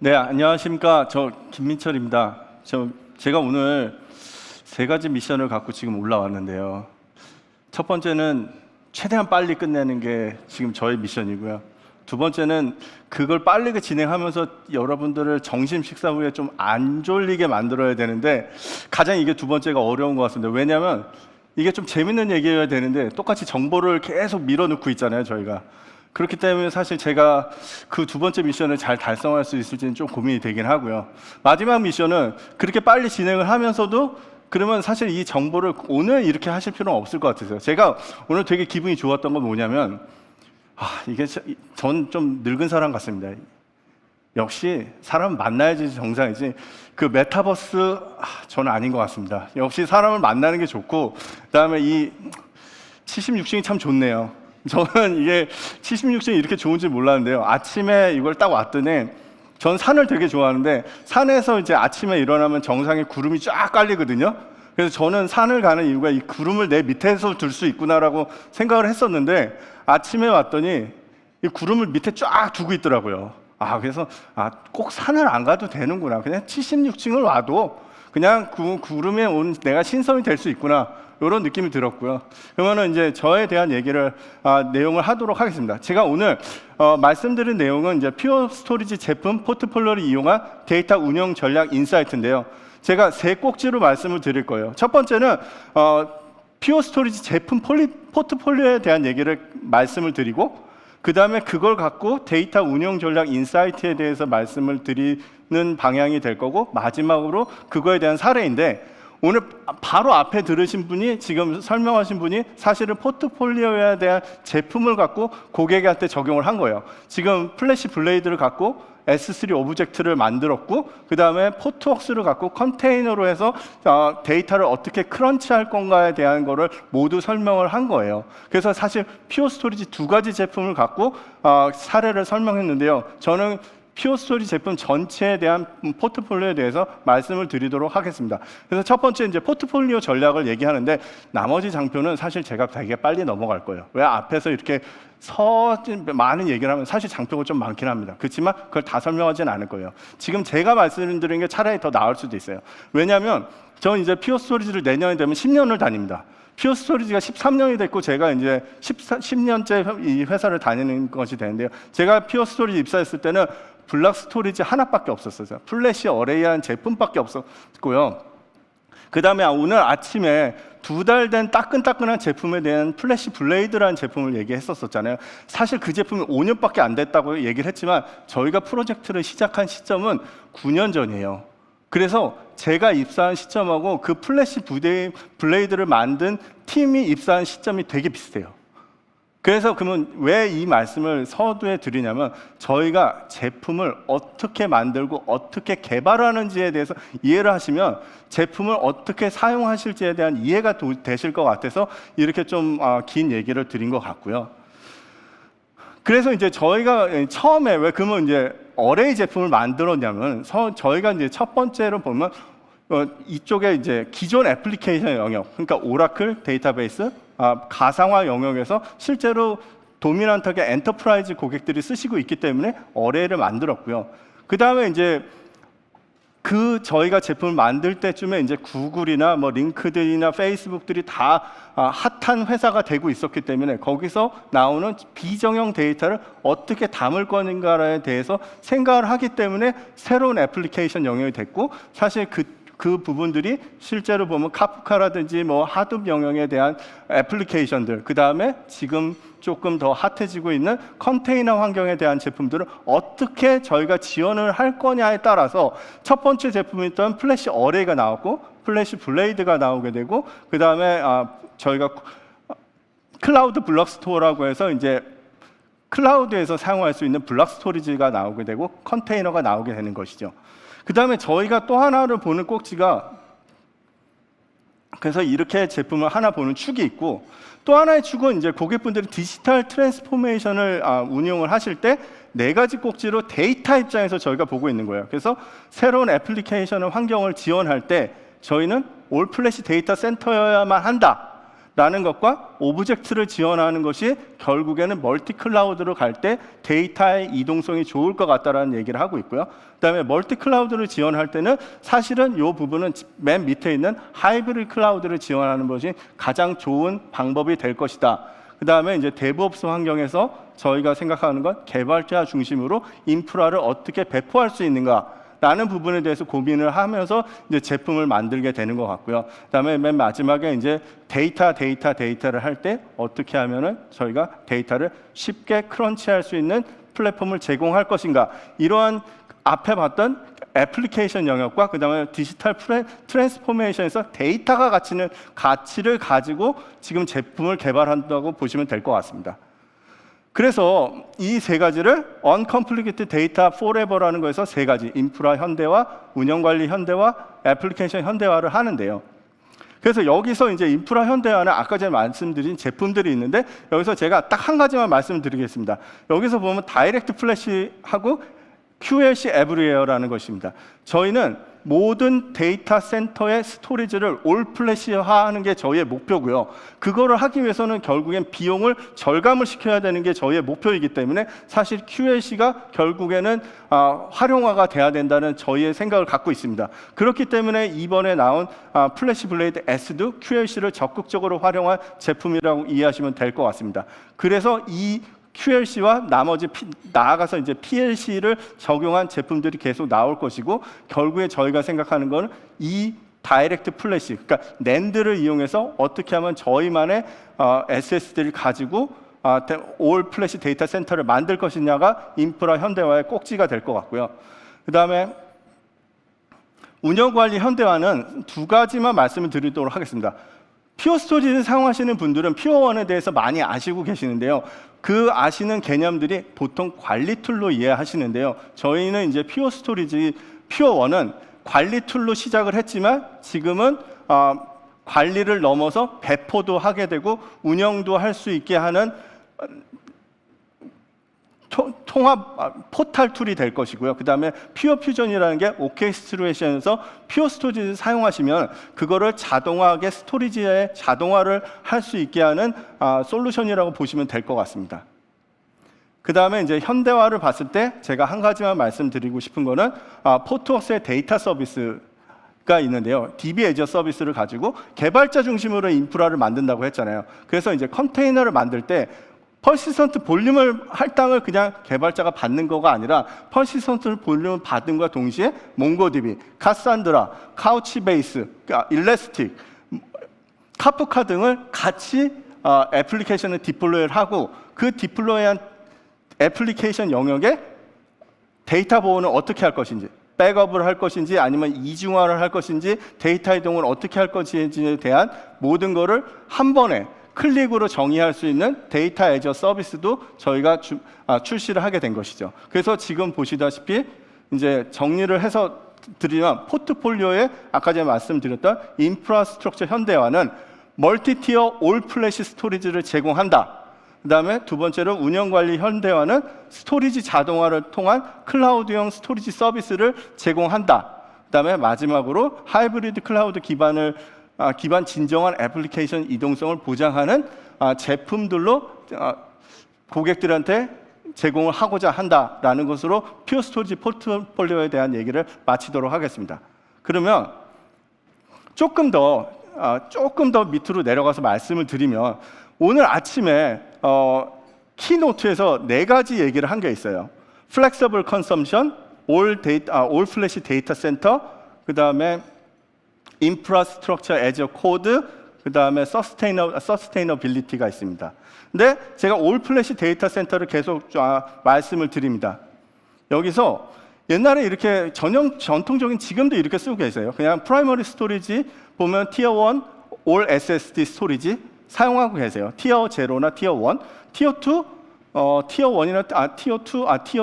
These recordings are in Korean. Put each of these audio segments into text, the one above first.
네, 안녕하십니까. 저 김민철입니다. 제가 오늘 세 가지 미션을 갖고 지금 올라왔는데요. 첫 번째는 최대한 빨리 끝내는 게 지금 저의 미션이고요. 두 번째는 그걸 빠르게 진행하면서 여러분들을 점심 식사 후에 좀 안 졸리게 만들어야 되는데 가장 이게 두 번째가 어려운 것 같습니다. 왜냐하면 이게 좀 재밌는 얘기여야 되는데 똑같이 정보를 계속 밀어넣고 있잖아요, 저희가. 그렇기 때문에 사실 제가 그 두 번째 미션을 잘 달성할 수 있을지는 좀 고민이 되긴 하고요. 마지막 미션은 그렇게 빨리 진행을 하면서도 그러면 사실 이 정보를 오늘 이렇게 하실 필요는 없을 것 같아서 제가 오늘 되게 기분이 좋았던 건 뭐냐면 이게 전 좀 늙은 사람 같습니다. 역시 사람을 만나야지 정상이지 그 메타버스 저는 아닌 것 같습니다. 역시 사람을 만나는 게 좋고 그다음에 이 76층이 참 좋네요. 저는 이게 76층이 이렇게 좋은지 몰랐는데요. 아침에 이걸 딱 왔더니 전 산을 되게 좋아하는데 산에서 이제 아침에 일어나면 정상에 구름이 쫙 깔리거든요. 그래서 저는 산을 가는 이유가 이 구름을 내 밑에서 둘 수 있구나라고 생각을 했었는데 아침에 왔더니 이 구름을 밑에 쫙 두고 있더라고요. 그래서 꼭 산을 안 가도 되는구나. 그냥 76층을 와도 그냥 구름에 온 내가 신성이 될 수 있구나. 이런 느낌이 들었고요. 그러면은 이제 저에 대한 얘기를 내용을 하도록 하겠습니다. 제가 오늘 말씀드린 내용은 이제 퓨어 스토리지 제품 포트폴리오를 이용한 데이터 운영 전략 인사이트인데요. 제가 세 꼭지로 말씀을 드릴 거예요. 첫 번째는 퓨어 스토리지 제품 포트폴리오에 대한 얘기를 말씀을 드리고 그 다음에 그걸 갖고 데이터 운영 전략 인사이트에 대해서 말씀을 드리는 방향이 될 거고 마지막으로 그거에 대한 사례인데 오늘 바로 앞에 들으신 분이 지금 설명하신 분이 사실은 포트폴리오에 대한 제품을 갖고 고객한테 적용을 한 거예요. 지금 플래시 블레이드를 갖고 S3 오브젝트를 만들었고 그 다음에 포트웍스를 갖고 컨테이너로 해서 데이터를 어떻게 크런치할 건가에 대한 거를 모두 설명을 한 거예요. 그래서 사실 퓨어 스토리지 두 가지 제품을 갖고 사례를 설명했는데요. 저는 퓨어 스토리 제품 전체에 대한 포트폴리오에 대해서 말씀을 드리도록 하겠습니다. 그래서 첫 번째 이제 포트폴리오 전략을 얘기하는데 나머지 장표는 사실 제가 되게 빨리 넘어갈 거예요. 왜 앞에서 이렇게 많은 얘기를 하면 사실 장표가 좀 많긴 합니다. 그렇지만 그걸 다 설명하지는 않을 거예요. 지금 제가 말씀드리는 게 차라리 더 나을 수도 있어요. 왜냐하면 저는 이제 퓨어 스토리지를 내년이 되면 10년을 다닙니다. 퓨어 스토리지가 13년이 됐고 제가 이제 10년째 이 회사를 다니는 것이 되는데요. 제가 퓨어 스토리지 입사했을 때는 블락 스토리지 하나밖에 없었어요. 플래시 어레이라는 제품밖에 없었고요. 그 다음에 오늘 아침에 2달 된 따끈따끈한 제품에 대한 플래시 블레이드라는 제품을 얘기했었잖아요. 사실 그 제품이 5년밖에 안 됐다고 얘기를 했지만 저희가 프로젝트를 시작한 시점은 9년 전이에요. 그래서 제가 입사한 시점하고 그 플래시 블레이드를 만든 팀이 입사한 시점이 되게 비슷해요. 그래서 그러면 왜 이 말씀을 서두에 드리냐면 저희가 제품을 어떻게 만들고 어떻게 개발하는지에 대해서 이해를 하시면 제품을 어떻게 사용하실지에 대한 이해가 되실 것 같아서 이렇게 좀 긴 얘기를 드린 것 같고요. 그래서 이제 저희가 처음에 왜 그러면 이제 어레이 제품을 만들었냐면 저희가 이제 첫 번째로 보면 이쪽에 이제 기존 애플리케이션 영역, 그러니까 오라클 데이터베이스, 가상화 영역에서 실제로 도미넌트하게 엔터프라이즈 고객들이 쓰시고 있기 때문에 어레이를 만들었고요. 그 다음에 이제 저희가 제품을 만들 때쯤에 이제 구글이나 뭐 링크드인이나 페이스북들이 다 핫한 회사가 되고 있었기 때문에 거기서 나오는 비정형 데이터를 어떻게 담을 건가에 대해서 생각을 하기 때문에 새로운 애플리케이션 영역이 됐고 사실 그 부분들이 실제로 보면 카프카라든지 뭐 하둡 영역에 대한 애플리케이션들, 그 다음에 지금 조금 더 핫해지고 있는 컨테이너 환경에 대한 제품들을 어떻게 저희가 지원을 할 거냐에 따라서 첫 번째 제품이었던 플래시 어레이가 나왔고 플래시 블레이드가 나오게 되고 그 다음에 저희가 클라우드 블록 스토어라고 해서 이제 클라우드에서 사용할 수 있는 블록 스토리지가 나오게 되고 컨테이너가 나오게 되는 것이죠. 그 다음에 저희가 또 하나를 보는 꼭지가 그래서 이렇게 제품을 하나 보는 축이 있고 또 하나의 축은 이제 고객분들이 디지털 트랜스포메이션을 운용을 하실 때 4가지 꼭지로 데이터 입장에서 저희가 보고 있는 거예요. 그래서 새로운 애플리케이션 환경을 지원할 때 저희는 올 플래시 데이터 센터여야만 한다. 라는 것과 오브젝트를 지원하는 것이 결국에는 멀티 클라우드로 갈 때 데이터의 이동성이 좋을 것 같다라는 얘기를 하고 있고요. 그다음에 멀티 클라우드를 지원할 때는 사실은 이 부분은 맨 밑에 있는 하이브리드 클라우드를 지원하는 것이 가장 좋은 방법이 될 것이다. 그다음에 이제 데브옵스 환경에서 저희가 생각하는 건 개발자 중심으로 인프라를 어떻게 배포할 수 있는가 라는 부분에 대해서 고민을 하면서 이제 제품을 만들게 되는 것 같고요. 그다음에 맨 마지막에 이제 데이터를 할 때 어떻게 하면은 저희가 데이터를 쉽게 크런치할 수 있는 플랫폼을 제공할 것인가, 이러한 앞에 봤던 애플리케이션 영역과 그다음에 디지털 트랜스포메이션에서 데이터가 가치를 가지고 지금 제품을 개발한다고 보시면 될 것 같습니다. 그래서 이 세 가지를 Uncomplicated Data Forever라는 거에서 세 가지, 인프라 현대화, 운영관리 현대화, 애플리케이션 현대화를 하는데요. 그래서 여기서 이제 인프라 현대화는 아까 전에 말씀드린 제품들이 있는데, 여기서 제가 딱 한 가지만 말씀드리겠습니다. 여기서 보면 다이렉트 플래시하고 QLC 에브리웨어라는 것입니다. 저희는 모든 데이터 센터의 스토리지를 올 플래시화하는 게 저희의 목표고요. 그거를 하기 위해서는 결국엔 비용을 절감을 시켜야 되는 게 저희의 목표이기 때문에 사실 QLC가 결국에는 활용화가 돼야 된다는 저희의 생각을 갖고 있습니다. 그렇기 때문에 이번에 나온 플래시 블레이드 S도 QLC를 적극적으로 활용한 제품이라고 이해하시면 될 것 같습니다. 그래서 이 QLC와 나머지 나아가서 이제 PLC를 적용한 제품들이 계속 나올 것이고, 결국에 저희가 생각하는 건 이 다이렉트 플래시, 그러니까 낸드를 이용해서 어떻게 하면 저희만의 SSD를 가지고 올 플래시 데이터 센터를 만들 것이냐가 인프라 현대화의 꼭지가 될 것 같고요. 그 다음에 운영관리 현대화는 두 가지만 말씀을 드리도록 하겠습니다. 퓨어 스토리지를 사용하시는 분들은 퓨어1에 대해서 많이 아시고 계시는데요. 그 아시는 개념들이 보통 관리 툴로 이해하시는데요. 저희는 이제 퓨어 스토리지, 퓨어1은 관리 툴로 시작을 했지만 지금은 관리를 넘어서 배포도 하게 되고 운영도 할 수 있게 하는 통합 포탈 툴이 될 것이고요. 그 다음에 퓨어 퓨전이라는 게 오케스트레이션에서 퓨어 스토리지를 사용하시면 그거를 자동화하게 스토리지에 자동화를 할 수 있게 하는 솔루션이라고 보시면 될 것 같습니다. 그 다음에 이제 현대화를 봤을 때 제가 한 가지만 말씀드리고 싶은 거는 포트웍스의 데이터 서비스가 있는데요. DB 애저 서비스를 가지고 개발자 중심으로 인프라를 만든다고 했잖아요. 그래서 이제 컨테이너를 만들 때 퍼시스턴트 볼륨을 할당을 그냥 개발자가 받는 거가 아니라 퍼시스턴트 볼륨을 받은 것과 동시에 몽고DB, 카산드라, 카우치베이스, 일래스틱, 카프카 등을 같이 애플리케이션을 디플로이를 하고, 그 디플로이한 애플리케이션 영역에 데이터 보호는 어떻게 할 것인지, 백업을 할 것인지 아니면 이중화를 할 것인지, 데이터 이동을 어떻게 할 것인지에 대한 모든 거를 한 번에 클릭으로 정의할 수 있는 데이터 애저 서비스도 저희가 출시를 하게 된 것이죠. 그래서 지금 보시다시피 이제 정리를 해서 드리면, 포트폴리오에 아까 전에 말씀드렸던 인프라스트럭처 현대화는 멀티티어 올 플래시 스토리지를 제공한다. 그 다음에 두 번째로 운영관리 현대화는 스토리지 자동화를 통한 클라우드형 스토리지 서비스를 제공한다. 그 다음에 마지막으로 하이브리드 클라우드 기반 진정한 애플리케이션 이동성을 보장하는 제품들로 고객들한테 제공을 하고자 한다라는 것으로 퓨어 스토리지 포트폴리오에 대한 얘기를 마치도록 하겠습니다. 그러면 조금 더 밑으로 내려가서 말씀을 드리면, 오늘 아침에 키노트에서 네 가지 얘기를 한 게 있어요. Flexible Consumption, All Flash Data Center, 그 다음에 Infrastructure as a Code, 그 다음에 Sustainability가 있습니다. 근데 제가 All Flash Data Center를 계속 말씀을 드립니다. 여기서 옛날에 이렇게 전통적인, 지금도 이렇게 쓰고 계세요. 그냥 프라이머리 스토리지 보면 티어 1 All SSD 스토리지 사용하고 계세요. 티어 0나 티어 1, 티어 2, 티어 1이나 티어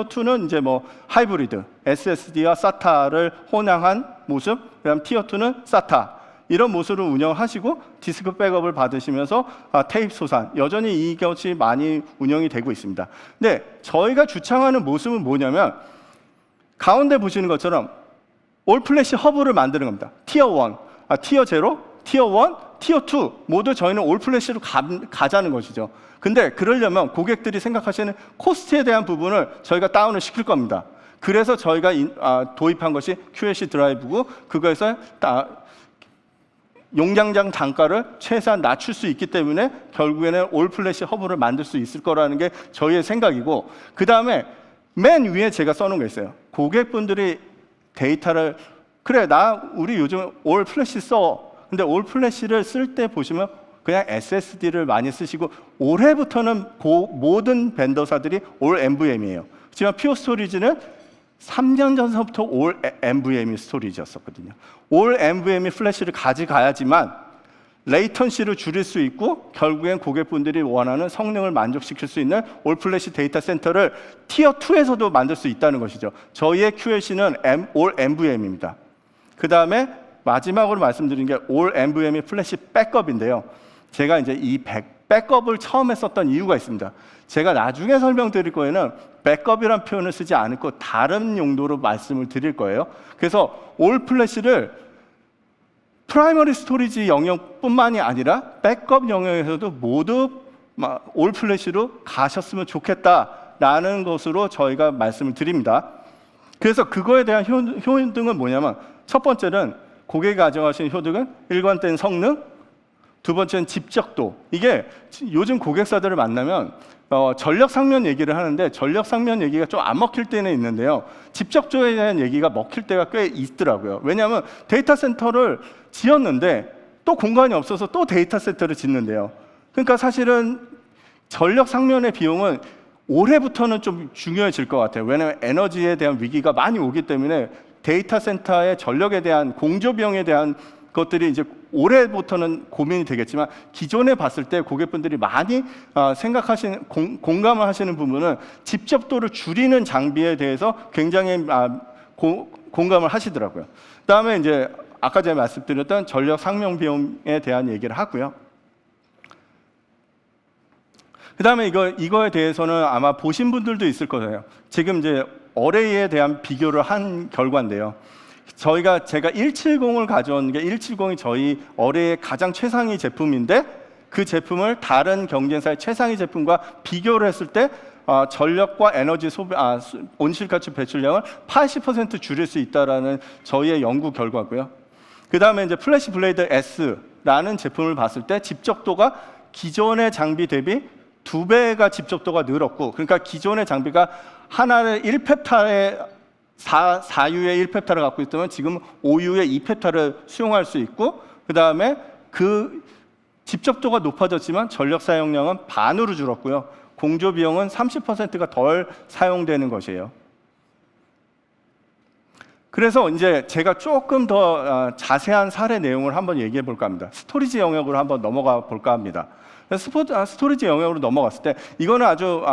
2는 이제 뭐 하이브리드 SSD와 SATA를 혼용한 모습, 그다음 티어 2는 SATA, 이런 모습을 운영하시고 디스크 백업을 받으시면서 테이프 소산, 여전히 이것이 많이 운영이 되고 있습니다. 근데 저희가 주창하는 모습은 뭐냐면, 가운데 보시는 것처럼 올 플래시 허브를 만드는 겁니다. 티어 1, 티어 0, 티어 1, 티어 2 모두 저희는 올 플래시로 가자는 것이죠. 근데 그러려면 고객들이 생각하시는 코스트에 대한 부분을 저희가 다운을 시킬 겁니다. 그래서 저희가 도입한 것이 QLC 드라이브고, 그거에서 용량장 단가를 최대한 낮출 수 있기 때문에 결국에는 올 플래시 허브를 만들 수 있을 거라는 게 저희의 생각이고, 그 다음에 맨 위에 제가 써놓은 게 있어요. 고객분들이 데이터를 그래 우리 요즘 올 플래시 써. 근데 올 플래시를 쓸 때 보시면 그냥 SSD를 많이 쓰시고, 올해부터는 모든 벤더사들이 올 NVMe예요. 하지만 퓨어 스토리지는 3년 전서부터 올 NVMe 스토리지였었거든요. 올 NVMe 플래시를 가져가야지만 레이턴시를 줄일 수 있고, 결국엔 고객분들이 원하는 성능을 만족시킬 수 있는 올 플래시 데이터 센터를 티어 2에서도 만들 수 있다는 것이죠. 저희의 QLC는 올 NVMe입니다. 그 다음에 마지막으로 말씀드린 게 올 NVMe 플래시 백업인데요. 제가 이제 이 백업을 처음에 썼던 이유가 있습니다. 제가 나중에 설명드릴 거에는 백업이라는 표현을 쓰지 않고 다른 용도로 말씀을 드릴 거예요. 그래서 올 플래시를 프라이머리 스토리지 영역뿐만이 아니라 백업 영역에서도 모두 올 플래시로 가셨으면 좋겠다라는 것으로 저희가 말씀을 드립니다. 그래서 그거에 대한 효능은 뭐냐면, 첫 번째는 고객이 가져가신 효능은 일관된 성능, 두 번째는 집적도. 이게 요즘 고객사들을 만나면 전력 상면 얘기를 하는데, 전력 상면 얘기가 좀 안 먹힐 때는 있는데요, 집적도에 대한 얘기가 먹힐 때가 꽤 있더라고요. 왜냐하면 데이터 센터를 지었는데 또 공간이 없어서 또 데이터 센터를 짓는데요. 그러니까 사실은 전력 상면의 비용은 올해부터는 좀 중요해질 것 같아요. 왜냐하면 에너지에 대한 위기가 많이 오기 때문에 데이터 센터의 전력에 대한 공조 비용에 대한 것들이 이제 올해부터는 고민이 되겠지만, 기존에 봤을 때 고객분들이 많이 생각하시는, 공감을 하시는 부분은 집적도를 줄이는 장비에 대해서 굉장히 공감을 하시더라고요. 그다음에 이제 아까 전에 말씀드렸던 전력 상용 비용에 대한 얘기를 하고요. 그다음에 이거에 대해서는 아마 보신 분들도 있을 거예요. 지금 이제 어레이에 대한 비교를 한 결과인데요. 제가 170을 가져온 게, 170이 저희 어레이의 가장 최상위 제품인데, 그 제품을 다른 경쟁사의 최상위 제품과 비교를 했을 때 전력과 에너지 소비, 온실가스 배출량을 80% 줄일 수 있다라는 저희의 연구 결과고요. 그 다음에 이제 플래시 블레이드 S라는 제품을 봤을 때 집적도가 기존의 장비 대비 2배가 집적도가 늘었고, 그러니까 기존의 장비가 하나를 1펩타에 4U의 1펩타를 갖고 있다면 지금 5U의 2펩타를 수용할 수 있고, 그 다음에 그 집적도가 높아졌지만 전력 사용량은 반으로 줄었고요. 공조 비용은 30%가 덜 사용되는 것이에요. 그래서 이제 제가 조금 더 자세한 사례 내용을 한번 얘기해 볼까 합니다. 스토리지 영역으로 한번 넘어가 볼까 합니다. 스토리지 영역으로 넘어갔을 때, 이거는 아주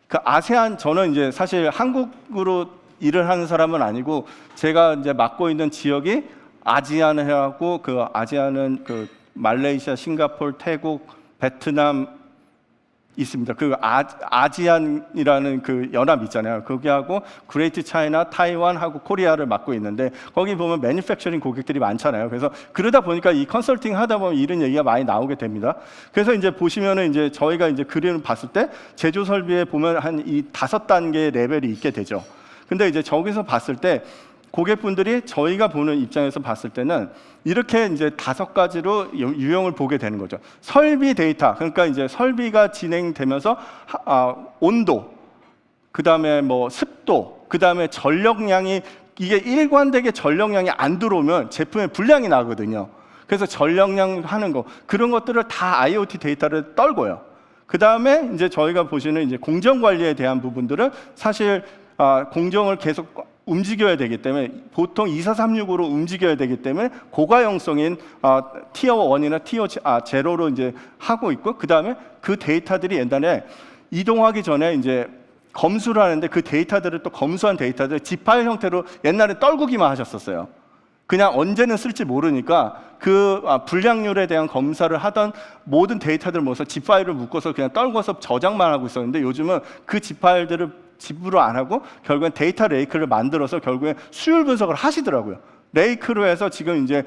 그 아세안, 저는 이제 사실 한국으로 일을 하는 사람은 아니고, 제가 이제 맡고 있는 지역이 아지안하고, 그 아지안은 그 말레이시아, 싱가포르, 태국, 베트남 있습니다. 그 아지안이라는 그 연합 있잖아요. 거기하고 그레이트 차이나, 타이완하고 코리아를 맡고 있는데, 거기 보면 매니팩처링 고객들이 많잖아요. 그래서 그러다 보니까 이 컨설팅 하다 보면 이런 얘기가 많이 나오게 됩니다. 그래서 이제 보시면은 이제 저희가 이제 그림을 봤을 때 제조 설비에 보면 한 이 5단계의 레벨이 있게 되죠. 근데 이제 저기서 봤을 때 고객분들이 저희가 보는 입장에서 봤을 때는 이렇게 이제 5가지로 유형을 보게 되는 거죠. 설비 데이터, 그러니까 이제 설비가 진행되면서 온도, 그 다음에 뭐 습도, 그 다음에 전력량이, 이게 일관되게 전력량이 안 들어오면 제품에 불량이 나거든요. 그래서 전력량 하는 거, 그런 것들을 다 IoT 데이터를 떨고요. 그 다음에 이제 저희가 보시는 이제 공정 관리에 대한 부분들은 사실 공정을 계속 움직여야 되기 때문에, 보통 2436으로 움직여야 되기 때문에 고가용성인 티어 1이나 티어 제로로 이제 하고 있고, 그 다음에 그 데이터들이 옛날에 이동하기 전에 이제 검수를 하는데, 그 데이터들을 또 검수한 데이터들을 zip 파일 형태로 옛날에 떨구기만 하셨었어요. 그냥 언제는 쓸지 모르니까 그 불량률에 대한 검사를 하던 모든 데이터들을 모아서 zip 파일을 묶어서 그냥 떨궈서 저장만 하고 있었는데, 요즘은 그 zip 파일들을 집으로 안 하고 결국엔 데이터 레이크를 만들어서 결국엔 수율 분석을 하시더라고요. 레이크로 해서 지금 이제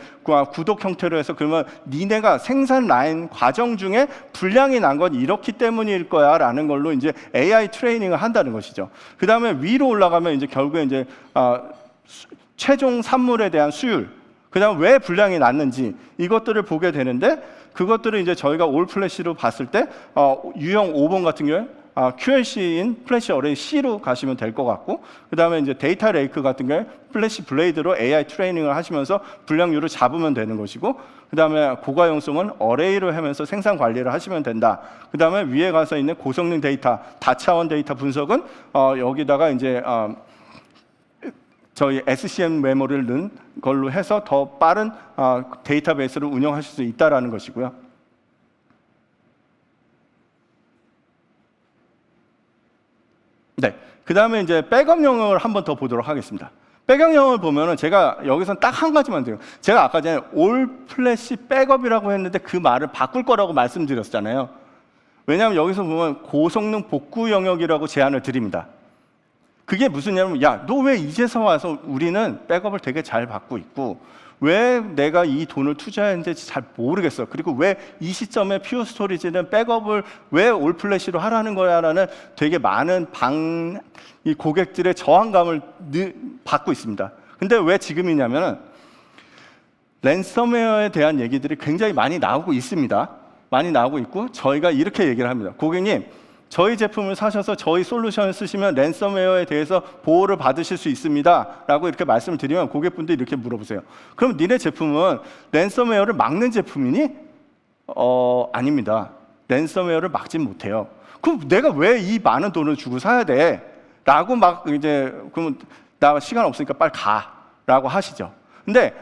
구독 형태로 해서 그러면 니네가 생산 라인 과정 중에 불량이 난 건 이렇기 때문일 거야라는 걸로 이제 AI 트레이닝을 한다는 것이죠. 그 다음에 위로 올라가면 이제 결국에 이제 최종 산물에 대한 수율, 그 다음 왜 불량이 났는지 이것들을 보게 되는데 그것들을 이제 저희가 올 플래시로 봤을 때 유형 5번 같은 경우에 QLC인 플래시 어레이 C로 가시면 될 것 같고, 그 다음에 이제 데이터 레이크 같은 경우에 플래시 블레이드로 AI 트레이닝을 하시면서 불량률을 잡으면 되는 것이고, 그 다음에 고가용성은 어레이로 하면서 생산 관리를 하시면 된다. 그 다음에 위에 가서 있는 고성능 데이터, 다차원 데이터 분석은 여기다가 이제 저희 SCM 메모리를 넣은 걸로 해서 더 빠른 데이터베이스를 운영하실 수 있다라는 것이고요. 네, 그 다음에 이제 백업 영역을 한번 더 보도록 하겠습니다. 백업 영역을 보면은 제가 여기서는 딱 한 가지만 드려요. 제가 아까 전에 올 플래시 백업이라고 했는데 그 말을 바꿀 거라고 말씀드렸잖아요. 왜냐하면 여기서 보면 고성능 복구 영역이라고 제안을 드립니다. 그게 무슨 얘기냐면, 야, 너 왜 이제서 와서 우리는 백업을 되게 잘 받고 있고 왜 내가 이 돈을 투자했는지 잘 모르겠어. 그리고 왜 이 시점에 퓨어 스토리지는 백업을 왜 올 플래시로 하라는 거야라는 되게 많은 이 고객들의 저항감을 받고 있습니다. 근데 왜 지금이냐면은 랜섬웨어에 대한 얘기들이 굉장히 많이 나오고 있습니다. 많이 나오고 있고 저희가 이렇게 얘기를 합니다. 고객님, 저희 제품을 사셔서 저희 솔루션을 쓰시면 랜섬웨어에 대해서 보호를 받으실 수 있습니다 라고 이렇게 말씀을 드리면 고객분들이 이렇게 물어보세요. 그럼 니네 제품은 랜섬웨어를 막는 제품이니? 아닙니다. 랜섬웨어를 막진 못해요. 그럼 내가 왜 이 많은 돈을 주고 사야 돼? 라고 막 이제 그러면 나 시간 없으니까 빨리 가 라고 하시죠. 근데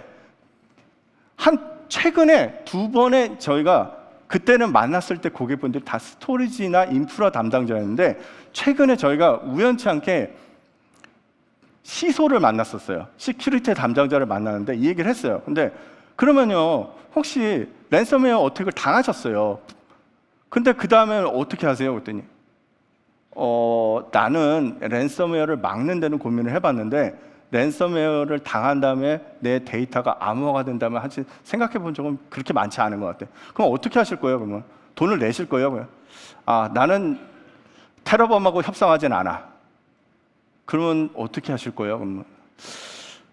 최근에 2번의 저희가 그때는 만났을 때 고객분들이 다 스토리지나 인프라 담당자였는데 최근에 저희가 우연치 않게 시소를 만났었어요. 시큐리티 담당자를 만나는데 이 얘기를 했어요. 근데 그러면요, 혹시 랜섬웨어 어택을 당하셨어요. 근데 그 다음에 어떻게 하세요? 그랬더니 나는 랜섬웨어를 막는 데는 고민을 해봤는데 랜섬웨어를 당한 다음에 내 데이터가 암호화가 된다면 사실 생각해 본 적은 그렇게 많지 않은 것 같아요. 그럼 어떻게 하실 거예요? 그러면 돈을 내실 거예요? 그러면 나는 테러범하고 협상하진 않아. 그러면 어떻게 하실 거예요? 그러면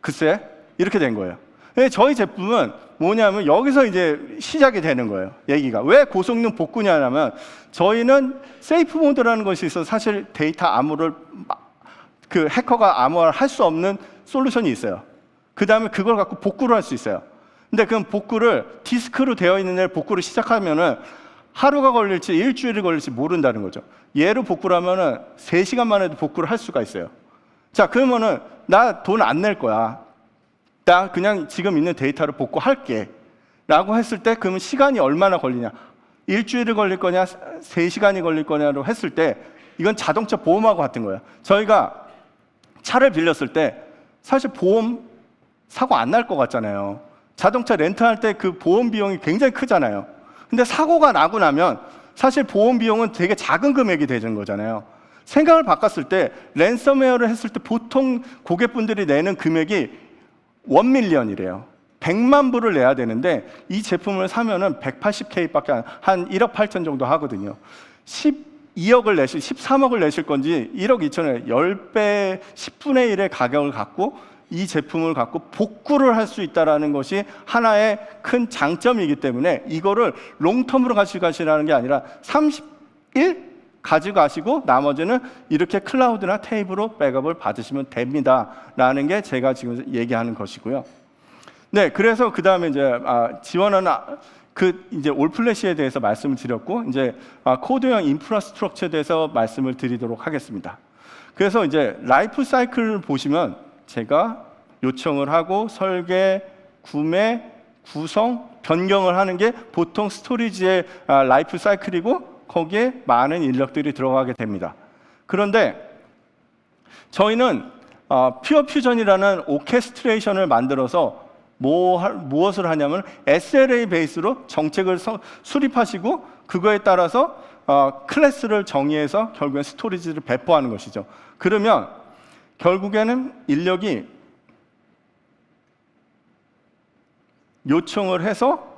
글쎄 이렇게 된 거예요. 저희 제품은 뭐냐면 여기서 이제 시작이 되는 거예요. 얘기가 왜 고성능 복구냐면 저희는 세이프 모드라는 것이 있어서 사실 데이터 암호를 그 해커가 암호화를 할 수 없는 솔루션이 있어요. 그 다음에 그걸 갖고 복구를 할 수 있어요. 근데 그 복구를 디스크로 되어 있는 애를 복구를 시작하면은 하루가 걸릴지 일주일이 걸릴지 모른다는 거죠. 얘로 복구를 하면은 3시간 만에도 복구를 할 수가 있어요. 자, 그러면은 나 돈 안 낼 거야. 나 그냥 지금 있는 데이터를 복구할게. 라고 했을 때 그러면 시간이 얼마나 걸리냐? 일주일이 걸릴 거냐? 3시간이 걸릴 거냐로 했을 때 이건 자동차 보험하고 같은 거예요. 저희가 차를 빌렸을 때 사실 보험 사고 안 날 것 같잖아요. 자동차 렌트할 때 그 보험 비용이 굉장히 크잖아요. 근데 사고가 나고 나면 사실 보험 비용은 되게 작은 금액이 되는 거잖아요. 생각을 바꿨을 때 랜섬웨어를 했을 때 보통 고객분들이 내는 금액이 1밀리언이래요. 100만 불을 내야 되는데 이 제품을 사면은 180K밖에 한 1억 8천 정도 하거든요. 12억을 내실, 13억을 내실 건지 1억 2천에 10배, 10분의 1의 가격을 갖고 이 제품을 갖고 복구를 할 수 있다는 것이 하나의 큰 장점이기 때문에 이거를 롱텀으로 가시라는 게 아니라 30일 가지고 가시고 나머지는 이렇게 클라우드나 테이프로 백업을 받으시면 됩니다 라는 게 제가 지금 얘기하는 것이고요. 네, 그래서 그 다음에 이제 지원하는 이제 올 플래시에 대해서 말씀을 드렸고 이제 코드형 인프라스트럭처에 대해서 말씀을 드리도록 하겠습니다. 그래서 이제 라이프 사이클을 보시면 제가 요청을 하고 설계, 구매, 구성, 변경을 하는 게 보통 스토리지의 라이프 사이클이고 거기에 많은 인력들이 들어가게 됩니다. 그런데 저희는 퓨어 퓨전이라는 오케스트레이션을 만들어서 무엇을 하냐면 SLA 베이스로 정책을 수립하시고 그거에 따라서 클래스를 정의해서 결국엔 스토리지를 배포하는 것이죠. 그러면 결국에는 인력이 요청을 해서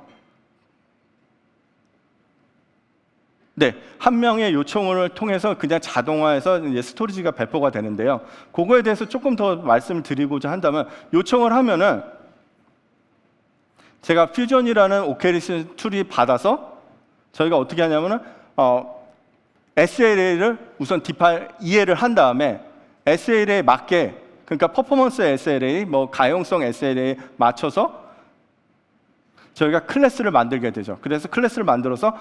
한 명의 요청을 통해서 그냥 자동화해서 이제 스토리지가 배포가 되는데요. 그거에 대해서 조금 더 말씀을 드리고자 한다면, 요청을 하면은 제가 퓨전이라는 오케리스 툴이 받아서 저희가 어떻게 하냐면은 SLA를 우선 이해를 한 다음에 SLA에 맞게, 그러니까 퍼포먼스 SLA, 뭐 가용성 SLA에 맞춰서 저희가 클래스를 만들게 되죠. 그래서 클래스를 만들어서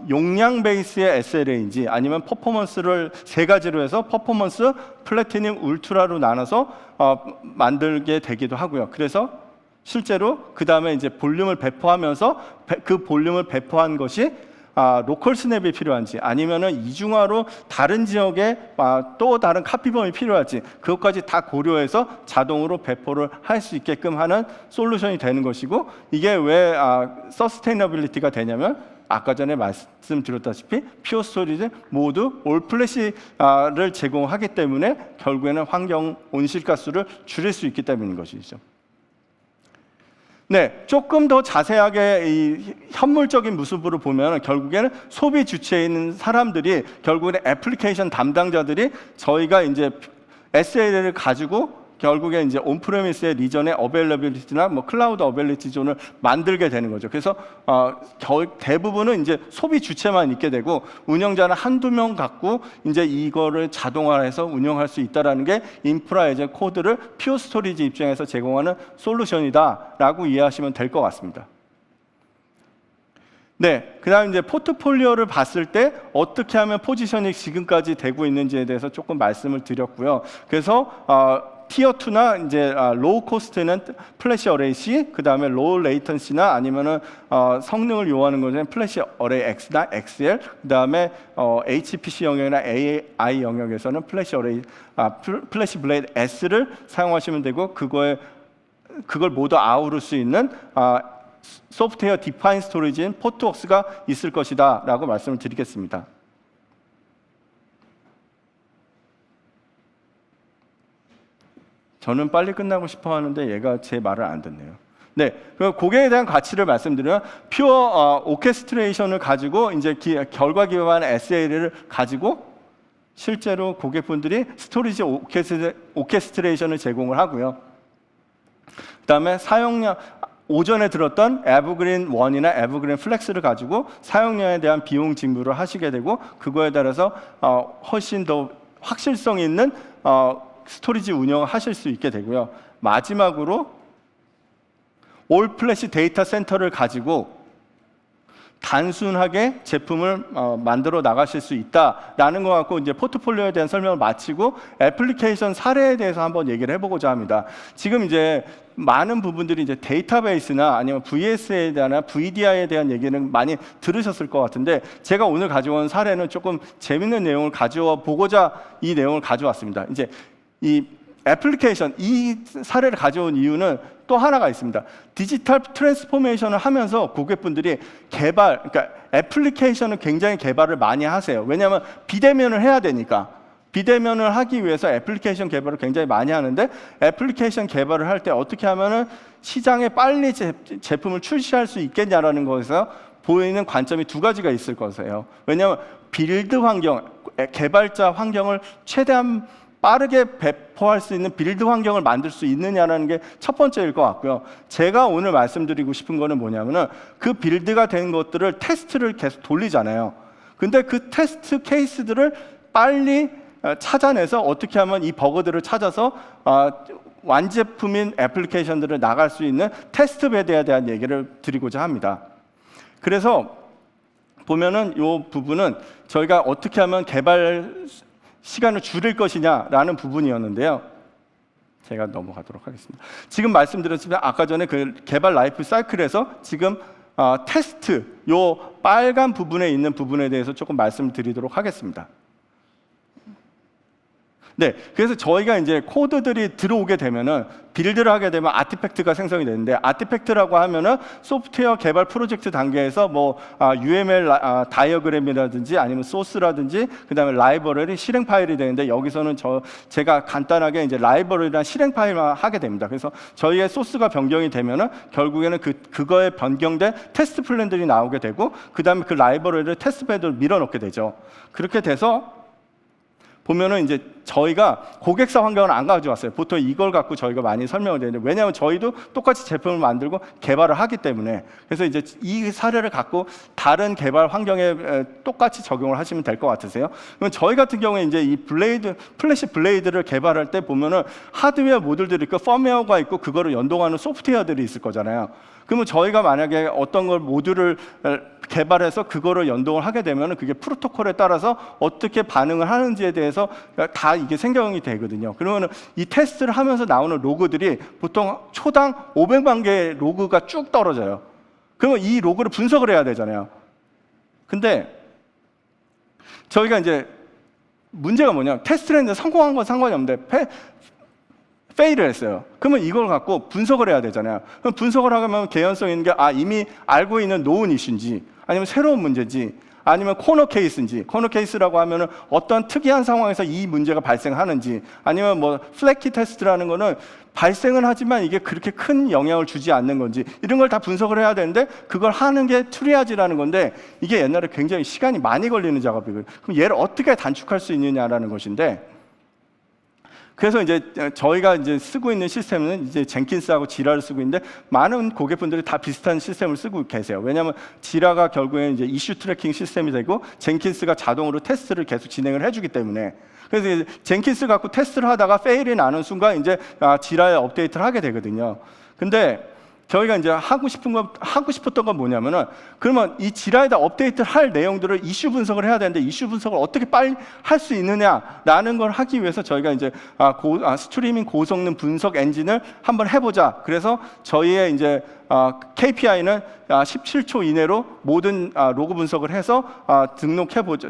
용량 베이스의 SLA인지 아니면 퍼포먼스를 세 가지로 해서 퍼포먼스, 플래티늄, 울트라로 나눠서 만들게 되기도 하고요. 그래서 실제로 그 다음에 이제 볼륨을 배포하면서 그 볼륨을 배포한 것이 로컬 스냅이 필요한지 아니면은 이중화로 다른 지역에 또 다른 카피범이 필요할지 그것까지 다 고려해서 자동으로 배포를 할 수 있게끔 하는 솔루션이 되는 것이고, 이게 왜 서스테이너빌리티가 되냐면 아까 전에 말씀드렸다시피 퓨어 스토리지 모두 올 플래시를 제공하기 때문에 결국에는 환경 온실가스를 줄일 수 있기 때문인 것이죠. 조금 더 자세하게 이 현물적인 모습으로 보면 결국에는 소비 주체에 있는 사람들이, 결국에는 애플리케이션 담당자들이 저희가 이제 SLA를 가지고 결국에 이제 온프레미스의 리전의 어베일러빌리티나 뭐 클라우드 어베일러빌리티 존을 만들게 되는 거죠. 그래서 대부분은 이제 소비 주체만 있게 되고 운영자는 한두 명 갖고 이제 이거를 자동화해서 운영할 수 있다라는 게 인프라 에이전 코드를 퓨어 스토리지 입장에서 제공하는 솔루션이다라고 이해하시면 될 것 같습니다. 그다음 이제 포트폴리오를 봤을 때 어떻게 하면 포지셔닝이 지금까지 되고 있는지에 대해서 조금 말씀을 드렸고요. 그래서 티어 2나 이제 로우 코스트는 플래시 어레이 C, 그 다음에 로우 레이턴시나 아니면은 성능을 요하는 것은 플래시 어레이 X나 XL, 그 다음에 HPC 영역이나 AI 영역에서는 플래시 플래시 블레이드 S를 사용하시면 되고, 그걸 모두 아우를 수 있는 소프트웨어 디파인 스토리지인 포트웍스가 있을 것이다라고 말씀을 드리겠습니다. 저는 빨리 끝나고 싶어 하는데 얘가 제 말을 안 듣네요. 그럼 고객에 대한 가치를 말씀드리면 퓨어 오케스트레이션을 가지고 이제 결과 기반 SLA를 가지고 실제로 고객분들이 스토리지 오케스트레이션을 제공을 하고요. 그다음에 사용량, 오전에 들었던 에버그린 1이나 에버그린 플렉스를 가지고 사용량에 대한 비용 징수를 하시게 되고, 그거에 따라서 훨씬 더 확실성 있는 스토리지 운영을 하실 수 있게 되고요. 마지막으로 올 플래시 데이터 센터를 가지고 단순하게 제품을 만들어 나가실 수 있다라는 것 같고, 이제 포트폴리오에 대한 설명을 마치고 애플리케이션 사례에 대해서 한번 얘기를 해보고자 합니다. 지금 이제 많은 부분들이 이제 데이터베이스나 아니면 VS에 대한 VDI에 대한 얘기는 많이 들으셨을 것 같은데, 제가 오늘 가져온 사례는 조금 재밌는 내용을 가져와 보고자 이 내용을 가져왔습니다. 이제 이 애플리케이션, 이 사례를 가져온 이유는 또 하나가 있습니다. 디지털 트랜스포메이션을 하면서 고객분들이 그러니까 애플리케이션을 굉장히 개발을 많이 하세요. 왜냐하면 비대면을 해야 되니까. 비대면을 하기 위해서 애플리케이션 개발을 굉장히 많이 하는데, 애플리케이션 개발을 할 때 어떻게 하면은 시장에 빨리 제품을 출시할 수 있겠냐라는 것에서 보이는 관점이 두 가지가 있을 것이에요. 왜냐하면 빌드 환경, 개발자 환경을 최대한 빠르게 배포할 수 있는 빌드 환경을 만들 수 있느냐라는 게 첫 번째일 것 같고요. 제가 오늘 말씀드리고 싶은 거는 뭐냐면은 그 빌드가 된 것들을 테스트를 계속 돌리잖아요. 근데 그 테스트 케이스들을 빨리 찾아내서 어떻게 하면 이 버그들을 찾아서 완제품인 애플리케이션들을 나갈 수 있는 테스트 베드에 대한 얘기를 드리고자 합니다. 그래서 보면은 이 부분은 저희가 어떻게 하면 개발 시간을 줄일 것이냐라는 부분이었는데요. 제가 넘어가도록 하겠습니다. 지금 말씀드렸지만 아까 전에 그 개발 라이프 사이클에서 지금 테스트, 요 빨간 부분에 있는 부분에 대해서 조금 말씀드리도록 하겠습니다. 네, 그래서 저희가 이제 코드들이 들어오게 되면은 빌드를 하게 되면 아티팩트가 생성이 되는데, 아티팩트라고 하면은 소프트웨어 개발 프로젝트 단계에서 뭐 UML 다이어그램이라든지 아니면 소스라든지 그다음에 라이브러리 실행 파일이 되는데, 여기서는 제가 간단하게 이제 라이브러리랑 실행 파일만 하게 됩니다. 그래서 저희의 소스가 변경이 되면은 결국에는 그거에 변경된 테스트 플랜들이 나오게 되고, 그다음에 그 라이브러리를 테스트 베드로 밀어넣게 되죠. 그렇게 돼서 보면은 이제 저희가 고객사 환경을 안 가져왔어요. 보통 이걸 갖고 저희가 많이 설명을 드리는데, 왜냐하면 저희도 똑같이 제품을 만들고 개발을 하기 때문에. 그래서 이제 이 사례를 갖고 다른 개발 환경에 똑같이 적용을 하시면 될 것 같으세요. 그러면 저희 같은 경우에 이제 이 플래시 블레이드를 개발할 때 보면은 하드웨어 모듈들이 있고 펌웨어가 있고 그거를 연동하는 소프트웨어들이 있을 거잖아요. 그러면 저희가 만약에 어떤 걸 모듈을 개발해서 그거를 연동을 하게 되면 그게 프로토콜에 따라서 어떻게 반응을 하는지에 대해서 다 이게 생성이 되거든요. 그러면 이 테스트를 하면서 나오는 로그들이 보통 초당 500만 개의 로그가 쭉 떨어져요. 그러면 이 로그를 분석을 해야 되잖아요. 근데 저희가 이제 문제가 뭐냐, 테스트를 했는데 성공한 건 상관이 없는데 페일을 했어요. 그러면 이걸 갖고 분석을 해야 되잖아요. 그럼 분석을 하면 개연성 있는 게 이미 알고 있는 노은 이슈인지, 아니면 새로운 문제인지, 아니면 코너 케이스인지. 코너 케이스라고 하면은 어떤 특이한 상황에서 이 문제가 발생하는지, 아니면 뭐 플래키 테스트라는 거는 발생은 하지만 이게 그렇게 큰 영향을 주지 않는 건지, 이런 걸 다 분석을 해야 되는데 그걸 하는 게 트리아지라는 건데, 이게 옛날에 굉장히 시간이 많이 걸리는 작업이거든요. 그럼 얘를 어떻게 단축할 수 있느냐라는 것인데, 그래서 이제 저희가 이제 쓰고 있는 시스템은 이제 젠킨스하고 지라를 쓰고 있는데, 많은 고객분들이 다 비슷한 시스템을 쓰고 계세요. 왜냐하면 지라가 결국에 이제 이슈 트래킹 시스템이 되고 젠킨스가 자동으로 테스트를 계속 진행을 해주기 때문에, 그래서 이제 젠킨스 갖고 테스트를 하다가 페일이 나는 순간 이제 지라에 업데이트를 하게 되거든요. 근데 저희가 이제 하고 싶었던 건 뭐냐면은, 그러면 이 지라에다 업데이트를 할 내용들을 이슈 분석을 해야 되는데, 이슈 분석을 어떻게 빨리 할 수 있느냐라는 걸 하기 위해서 저희가 이제 스트리밍 고성능 분석 엔진을 한번 해보자. 그래서 저희의 이제 KPI는 17초 이내로 모든 로그 분석을 해서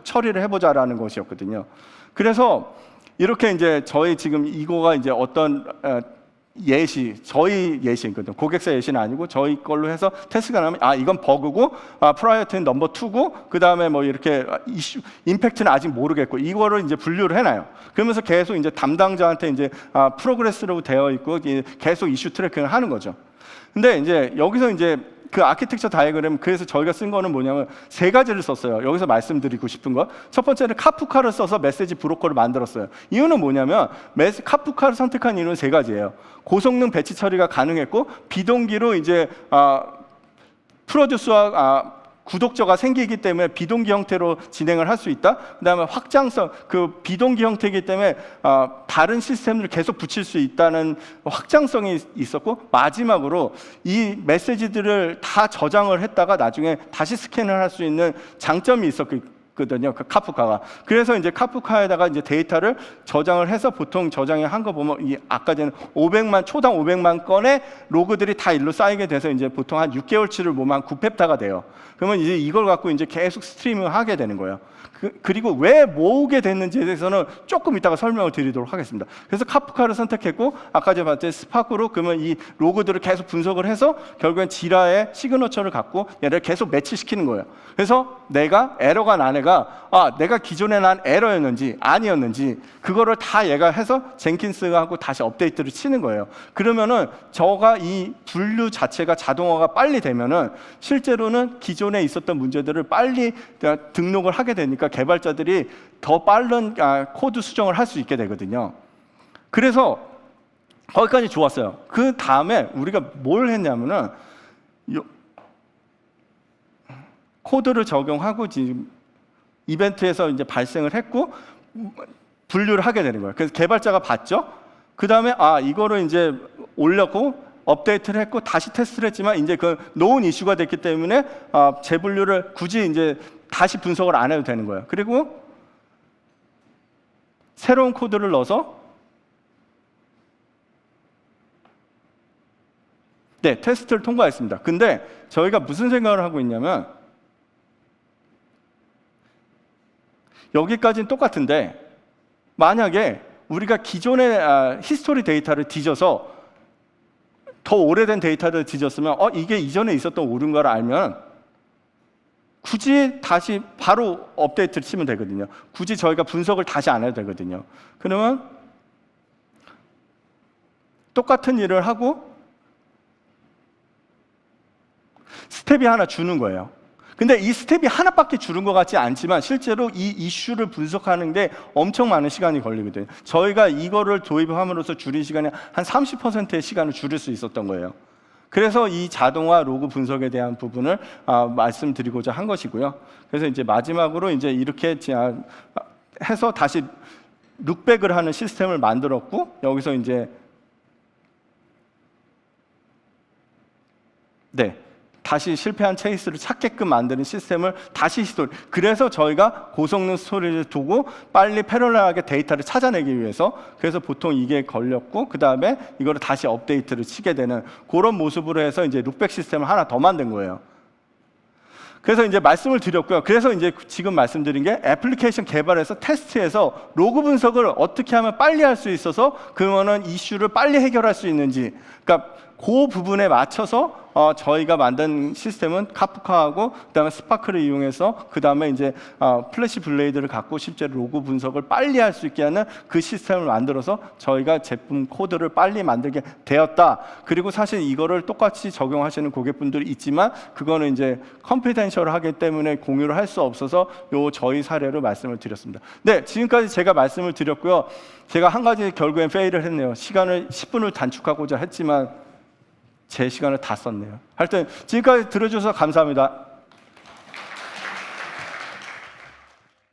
처리를 해보자라는 것이었거든요. 그래서 이렇게 이제 저희 지금 이거가 이제 어떤 저희 예시거든요. 고객사 예시는 아니고 저희 걸로 해서 테스트가 나면 이건 버그고 프라이어티는 넘버 2고 그다음에 뭐 이렇게 임팩트는 아직 모르겠고, 이거를 이제 분류를 해놔요. 그러면서 계속 이제 담당자한테 이제 프로그레스로 되어 있고 계속 이슈 트래킹을 하는 거죠. 근데 이제 여기서 이제 그 아키텍처 다이어그램, 그래서 저희가 쓴 거는 뭐냐면 3가지를 썼어요. 여기서 말씀드리고 싶은 거, 첫 번째는 카프카를 써서 메시지 브로커를 만들었어요. 이유는 뭐냐면 카프카를 선택한 이유는 3가지예요. 고성능 배치 처리가 가능했고, 비동기로 이제 프로듀스와 구독자가 생기기 때문에 비동기 형태로 진행을 할 수 있다. 그다음에 확장성, 그 비동기 형태이기 때문에 다른 시스템을 계속 붙일 수 있다는 확장성이 있었고, 마지막으로 이 메시지들을 다 저장을 했다가 나중에 다시 스캔을 할 수 있는 장점이 있었거든요. 그 카프카가. 그래서 이제 카프카에다가 이제 데이터를 저장을 해서, 보통 저장이 한 거 보면 아까 전에 초당 500만 건의 로그들이 다 일로 쌓이게 돼서 이제 보통 한 6개월치를 모으면 9펩타가 돼요. 그러면 이제 이걸 갖고 이제 계속 스트리밍을 하게 되는 거예요. 그리고 왜 모으게 됐는지에 대해서는 조금 이따가 설명을 드리도록 하겠습니다. 그래서 카프카를 선택했고, 아까 제가 봤을 때 스파크로 그러면 이 로그들을 계속 분석을 해서 결국엔 지라의 시그너처를 갖고 얘를 계속 매치시키는 거예요. 그래서 내가 에러가 난 애가 내가 기존에 난 에러였는지 아니었는지 그거를 다 얘가 해서 젠킨스하고 다시 업데이트를 치는 거예요. 그러면은 이 분류 자체가 자동화가 빨리 되면은 실제로는 기존에 있었던 문제들을 빨리 등록을 하게 되니까 개발자들이 더 빠른 코드 수정을 할 수 있게 되거든요. 그래서 거기까지 좋았어요. 그 다음에 우리가 뭘 했냐면은 코드를 적용하고 지금 이벤트에서 이제 발생을 했고 분류를 하게 되는 거예요. 그래서 개발자가 봤죠. 그 다음에 이거를 이제 올렸고 업데이트를 했고 다시 테스트를 했지만 이제 그 노은 이슈가 됐기 때문에 재분류를 굳이 이제 다시 분석을 안 해도 되는 거예요. 그리고 새로운 코드를 넣어서 테스트를 통과했습니다. 근데 저희가 무슨 생각을 하고 있냐면, 여기까지는 똑같은데 만약에 우리가 기존의 히스토리 데이터를 뒤져서 더 오래된 데이터를 뒤졌으면 이게 이전에 있었던 옳은 걸 알면 굳이 다시 바로 업데이트를 치면 되거든요. 굳이 저희가 분석을 다시 안 해도 되거든요. 그러면 똑같은 일을 하고 스텝이 하나 주는 거예요. 근데 이 스텝이 하나밖에 주는 것 같지 않지만 실제로 이 이슈를 분석하는 데 엄청 많은 시간이 걸리거든요. 저희가 이거를 도입함으로써 줄인 시간이 한 30%의 시간을 줄일 수 있었던 거예요. 그래서 이 자동화 로그 분석에 대한 부분을 말씀드리고자 한 것이고요. 그래서 이제 마지막으로 이제 이렇게 해서 다시 룩백을 하는 시스템을 만들었고, 여기서 이제 다시 실패한 체이스를 찾게끔 만드는 시스템을 다시 시도. 그래서 저희가 고성능 스토리를 두고 빨리 패럴렐하게 데이터를 찾아내기 위해서, 그래서 보통 이게 걸렸고 그 다음에 이거를 다시 업데이트를 치게 되는 그런 모습으로 해서 이제 룩백 시스템을 하나 더 만든 거예요. 그래서 이제 말씀을 드렸고요. 그래서 이제 지금 말씀드린 게 애플리케이션 개발해서 테스트해서 로그 분석을 어떻게 하면 빨리 할 수 있어서 그러면은 이슈를 빨리 해결할 수 있는지, 그러니까 그 부분에 맞춰서 저희가 만든 시스템은 카프카하고 그다음에 스파크를 이용해서 그다음에 이제 플래시 블레이드를 갖고 실제로 로그 분석을 빨리 할 수 있게 하는 그 시스템을 만들어서 저희가 제품 코드를 빨리 만들게 되었다. 그리고 사실 이거를 똑같이 적용하시는 고객분들이 있지만 그거는 이제 컨피덴셜하기 때문에 공유를 할 수 없어서 저희 사례로 말씀을 드렸습니다. 네, 지금까지 제가 말씀을 드렸고요. 제가 한 가지 결국엔 페일을 했네요. 시간을 10분을 단축하고자 했지만 제 시간을 다 썼네요. 하여튼 지금까지 들어주셔서 감사합니다.